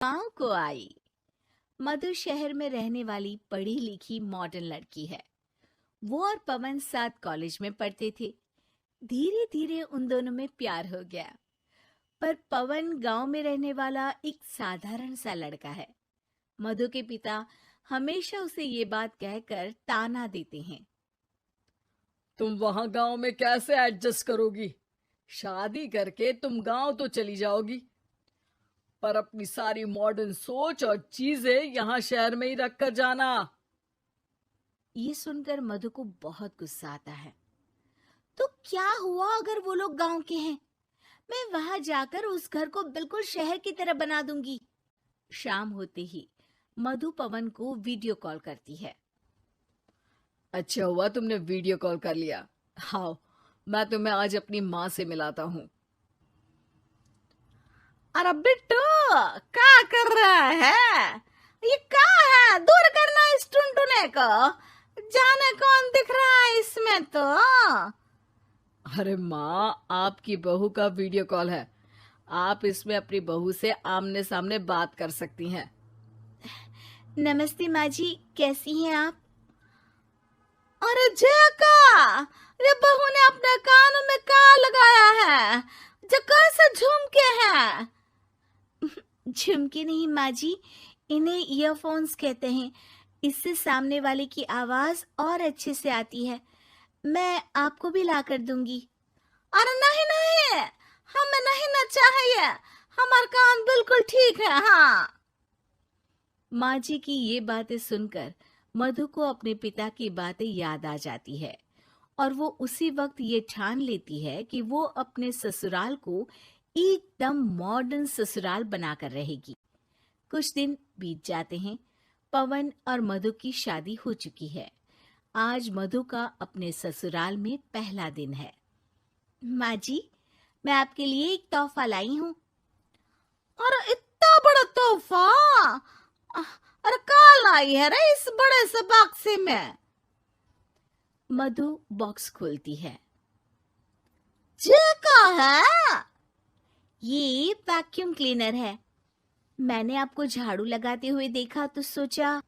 गांव को आई। मधु शहर में रहने वाली पढ़ी लिखी मॉडर्न लड़की है। वो और पवन साथ कॉलेज में पढ़ते थे। धीरे धीरे उन दोनों में प्यार हो गया। पर पवन गांव में रहने वाला एक साधारण सा लड़का है। मधु के पिता हमेशा उसे ये बात कहकर ताना देते हैं। तुम वहां गांव में कैसे एडजस्ट करोगी? शादी करके तुम गांव तो चली जाओगी, पर अपनी सारी मॉडर्न सोच और चीजें यहाँ शहर में ही रख कर जाना। ये सुनकर मधु को बहुत गुस्सा आता है। तो क्या हुआ अगर वो लोग गांव के हैं? मैं वहां जाकर उस घर को बिल्कुल शहर की तरह बना दूंगी। शाम होते ही मधु पवन को वीडियो कॉल करती है। अच्छा हुआ तुमने वीडियो कॉल कर लिया। आओ, मैं तुम्हें आज अपनी माँ से मिलाता हूँ। अरे बिट्टू, क्या कर रहा है? ये क्या है? दूर करना इस टुनटुने को। जाने कौन दिख रहा है इसमें तो। अरे माँ, आपकी बहू का वीडियो कॉल है। आप इसमें अपनी बहू से आमने सामने बात कर सकती हैं। नमस्ते माँ जी, कैसी हैं आप? अरे जका, ये बहू ने अपने कानों में क्या लगाया है? जो कैसे झुमके हैं? झुमके नहीं माँ जी, इन्हें ईयरफोन्स कहते हैं। इससे सामने वाले की आवाज और अच्छे से आती है। मैं आपको भी ला कर दूंगी। अरे नहीं नहीं, हमें नहीं ना चाहिए। हमारे कान बिल्कुल ठीक है। हाँ। माँ जी की ये बातें सुनकर मधु को अपने पिता की बातें याद आ जाती है और वो उसी वक्त ये ठान लेती है कि वो अपने ससुराल को एकदम मॉडर्न ससुराल बनाकर रहेगी। कुछ दिन बीत जाते हैं। पवन और मधु की शादी हो चुकी है। आज मधु का अपने ससुराल में पहला दिन है। माँ जी, मैं आपके लिए एक तोहफा लाई हूँ। अरे इतना बड़ा तोहफा! अरे क्या लाई है रे इस बड़े से बक्से में? मधु बॉक्स खोलती है। ये क्या है? ये वैक्यूम क्लीनर है। मैंने आपको झाड़ू लगाते हुए देखा तो सोचा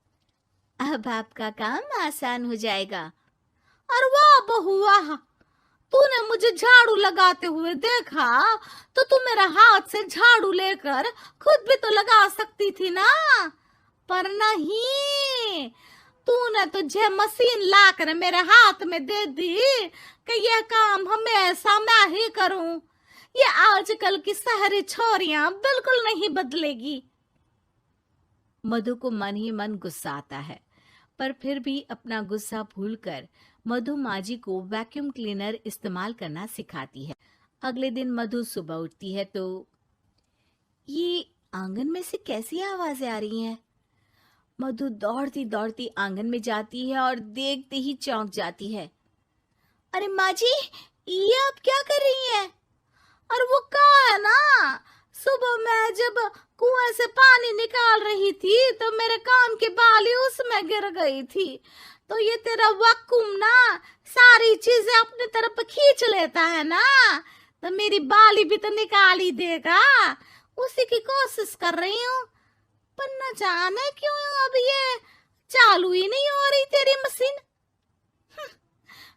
अब आपका काम आसान हो जाएगा। अरे वाह बहू वाह, तूने मुझे झाड़ू लगाते हुए देखा तो तू मेरा हाथ से झाड़ू लेकर खुद भी तो लगा सकती थी ना। पर नहीं, तूने तुझे मशीन लाकर मेरे हाथ में दे दी कि यह काम हमेशा मैं ही करूं। ये आजकल की शहरी छोरियां बिल्कुल नहीं बदलेगी। मधु को मन ही मन गुस्सा आता है, पर फिर भी अपना गुस्सा भूलकर मधु माजी को वैक्यूम क्लीनर इस्तेमाल करना सिखाती है। अगले दिन मधु सुबह उठती है तो ये आंगन में से कैसी आवाजें आ रही हैं? मधु दौड़ती दौड़ती आंगन में जाती है और देखते ही चौंक जाती है। अरे माँ जी, ये आप क्या कर रही हैं? और वो कहा है ना, सुबह मैं जब कुएं से पानी निकाल रही थी तो मेरे कान की बाली उसमें गिर गई थी। तो ये तेरा वैक्यूम ना सारी चीजें अपनी तरफ खींच लेता है ना, तो मेरी बाली भी तो निकाल ही देगा। उसी की कोशिश कर रही हूँ, पर न जाने क्यों अब ये चालू ही नहीं हो रही तेरी मशीन।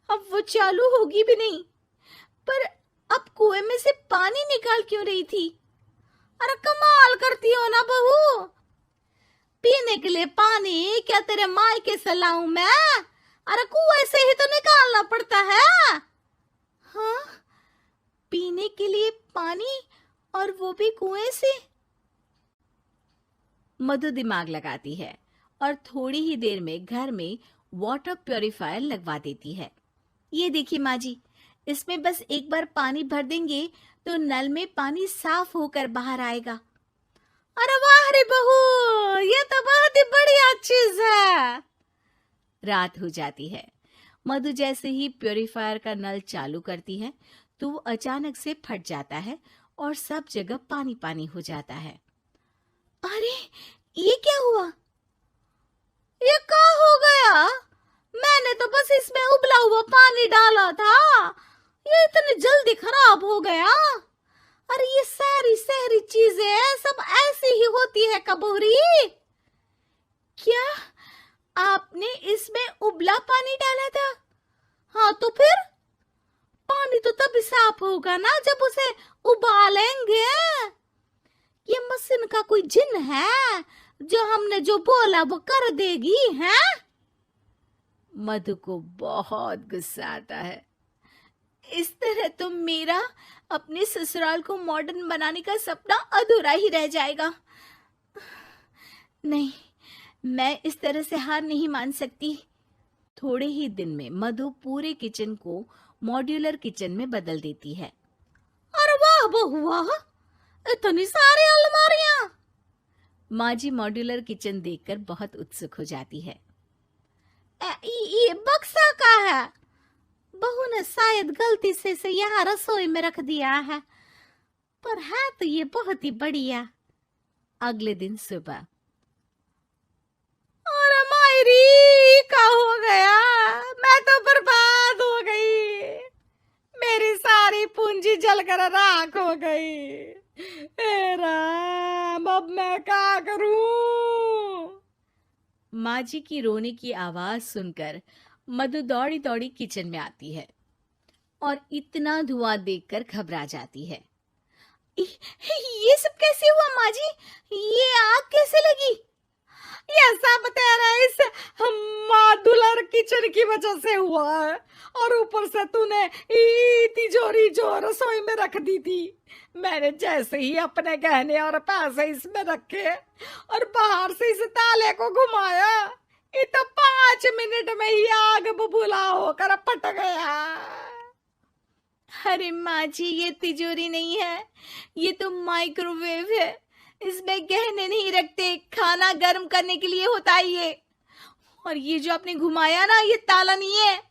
अब वो चालू होगी भी नहीं, पर अब कुएं में से पानी निकाल क्यों रही थी? अरे कमाल करती हो ना बहू। पीने के लिए पानी क्या तेरे मायके से लाऊं मैं? अरे कुएं से ही तो निकालना पड़ता है। हाँ, पीने के लिए पानी, और वो भी कुएं से। मधु दिमाग लगाती है और थोड़ी ही देर में घर में वाटर प्यूरिफायर लगवा देती है। ये देखिए माँ जी, इसमें बस एक बार पानी भर देंगे तो नल में पानी साफ होकर बाहर आएगा। अरे वाह रे बहू, ये तो बहुत ही बढ़िया चीज है। रात हो जाती है। मधु जैसे ही प्यूरिफायर का नल चालू करती है तो वो अचानक से फट जाता है और सब जगह पानी पानी हो जाता है। अरे ये क्या हुआ? ये क्या हो गया? मैंने तो बस इसमें उबला हुआ पानी डाला था, ये इतनी जल्दी खराब हो गया। अरे ये सारी शहरी चीजें सब ऐसी ही होती है कबूरी। क्या आपने इसमें उबला पानी डाला था? हाँ तो फिर पानी तो तभी साफ होगा ना जब उसे उबालेंगे। ये मशीन का कोई जिन है जो हमने जो बोला वो कर देगी है? मधु को बहुत गुस्सा आता है। इस तरह तो मेरा अपने ससुराल को मॉडर्न बनाने का सपना अधूरा ही रह जाएगा। नहीं, मैं इस तरह से हार नहीं मान सकती। थोड़े ही दिन में मधु पूरे किचन को मॉड्यूलर किचन में बदल देती है। अरे वाह बहुआ, इतनी सारी अलमारियां! माँ जी मॉड्यूलर किचन देखकर बहुत उत्सुक हो जाती है। ये बक्सा का है। बहू ने शायद गलती से इसे यहाँ रसोई में रख दिया है, पर है तो ये बहुत ही बढ़िया। अगले दिन सुबह, अरे मायरी क्या हो गया? मैं तो बर्बाद हो गई, मेरी सारी पूंजी जलकर राख हो गई। हे राम, अब मैं क्या करूं? माँ जी की रोने की आवाज सुनकर मधु दौड़ी दौड़ी किचन में आती है और इतना धुआं देखकर घबरा जाती है। ये सब कैसे हुआ माँ जी? ये आग कैसे लगी? ये सब तेरा इस मॉड्यूलर किचन की वजह से हुआ है, और ऊपर से तूने तिजोरी जो रसोई में रख दी थी, मैंने जैसे ही अपने गहने और पैसे इसमें रखे और बाहर से इस ताले को घुमाया, ये तो 5 मिनट में ही आग बबूला होकर फट गया। अरे माँ जी, ये तिजोरी नहीं है, ये तो माइक्रोवेव है। इसमें गहने नहीं रखते, खाना गर्म करने के लिए होता है ये। और ये जो आपने घुमाया ना, ये ताला नहीं है,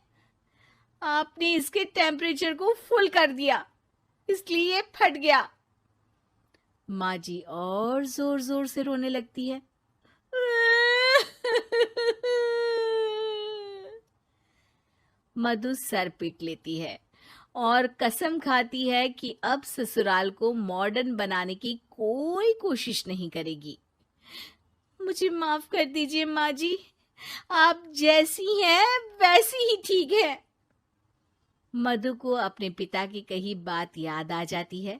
आपने इसके टेम्परेचर को फुल कर दिया, इसलिए ये फट गया। माँ जी और जोर जोर से रोने लगती है। मधु सर पीट लेती है और कसम खाती है कि अब ससुराल को मॉडर्न बनाने की कोई कोशिश नहीं करेगी। मुझे माफ कर दीजिए माँ जी, आप जैसी हैं वैसी ही ठीक है। मधु को अपने पिता की कही बात याद आ जाती है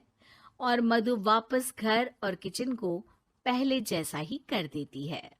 और मधु वापस घर और किचन को पहले जैसा ही कर देती है।